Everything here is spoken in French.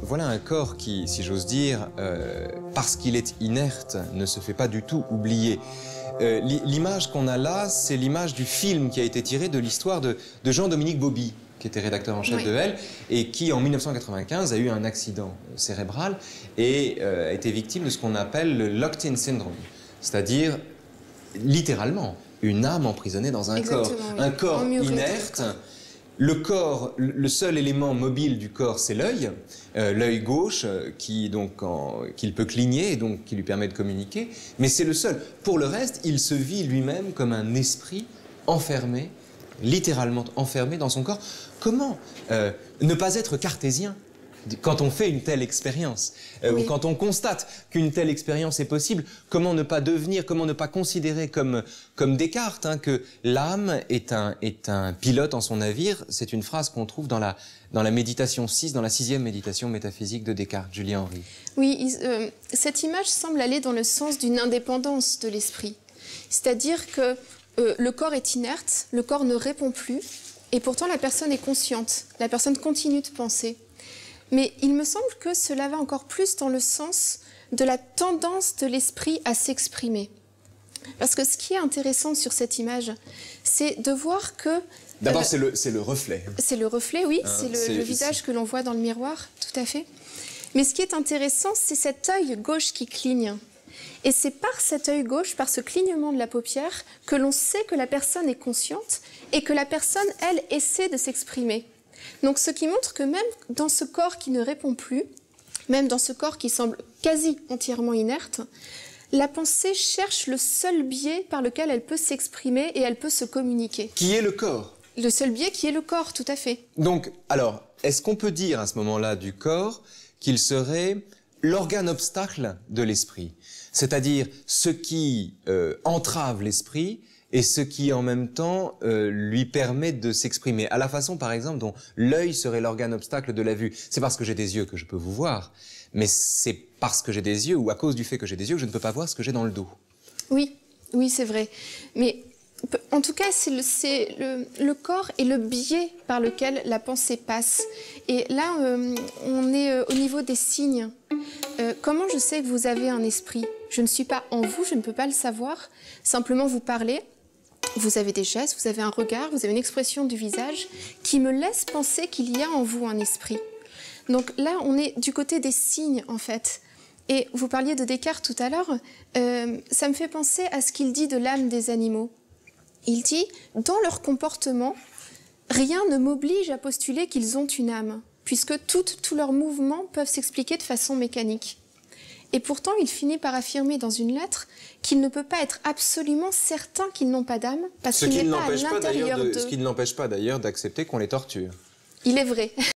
voilà un corps qui, si j'ose dire, parce qu'il est inerte, ne se fait pas du tout oublier. L'image qu'on a là, c'est l'image du film qui a été tiré de l'histoire de Jean-Dominique Bauby, qui était rédacteur en chef de Elle, et qui, en 1995, a eu un accident cérébral et a été victime de ce qu'on appelle le locked-in syndrome, c'est-à-dire, littéralement, une âme emprisonnée dans un corps. Un corps inerte. Le corps, le seul élément mobile du corps, c'est l'œil, l'œil gauche, qu'il peut cligner et donc qui lui permet de communiquer, mais c'est le seul. Pour le reste, il se vit lui-même comme un esprit enfermé, littéralement enfermé dans son corps. Comment ne pas être cartésien quand on fait une telle expérience, ou quand on constate qu'une telle expérience est possible? Comment ne pas devenir, comment ne pas considérer comme Descartes, hein, que l'âme est un pilote en son navire? C'est une phrase qu'on trouve dans la méditation 6, dans la 6e méditation métaphysique de Descartes. Julie Henry. Oui, cette image semble aller dans le sens d'une indépendance de l'esprit. C'est-à-dire que le corps est inerte, le corps ne répond plus, et pourtant la personne est consciente, la personne continue de penser. Mais il me semble que cela va encore plus dans le sens de la tendance de l'esprit à s'exprimer. Parce que ce qui est intéressant sur cette image, c'est de voir que... D'abord, c'est le reflet. C'est le reflet, oui, c'est le visage que l'on voit dans le miroir, tout à fait. Mais ce qui est intéressant, c'est cet œil gauche qui cligne. Et c'est par cet œil gauche, par ce clignement de la paupière, que l'on sait que la personne est consciente et que la personne, elle, essaie de s'exprimer. Donc ce qui montre que même dans ce corps qui ne répond plus, même dans ce corps qui semble quasi entièrement inerte, la pensée cherche le seul biais par lequel elle peut s'exprimer et elle peut se communiquer. Qui est le corps? Le seul biais qui est le corps, tout à fait. Donc, alors, est-ce qu'on peut dire à ce moment-là du corps qu'il serait l'organe obstacle de l'esprit? C'est-à-dire ce qui entrave l'esprit et ce qui, en même temps, lui permet de s'exprimer. À la façon, par exemple, dont l'œil serait l'organe obstacle de la vue. C'est parce que j'ai des yeux que je peux vous voir, mais c'est parce que j'ai des yeux, ou à cause du fait que j'ai des yeux, que je ne peux pas voir ce que j'ai dans le dos. Oui, oui, c'est vrai. Mais en tout cas, c'est le corps et le biais par lequel la pensée passe. Et là, on est au niveau des signes. Comment je sais que vous avez un esprit? Je ne suis pas en vous, je ne peux pas le savoir. Simplement, vous parlez. Vous avez des gestes, vous avez un regard, vous avez une expression du visage qui me laisse penser qu'il y a en vous un esprit. Donc là, on est du côté des signes, en fait. Et vous parliez de Descartes tout à l'heure, ça me fait penser à ce qu'il dit de l'âme des animaux. Il dit, dans leur comportement, rien ne m'oblige à postuler qu'ils ont une âme, puisque tous leurs mouvements peuvent s'expliquer de façon mécanique. Et pourtant, il finit par affirmer dans une lettre qu'il ne peut pas être absolument certain qu'ils n'ont pas d'âme, parce qu'il n'est pas à l'intérieur d'eux. Ce qui ne l'empêche pas d'ailleurs d'accepter qu'on les torture. Il est vrai.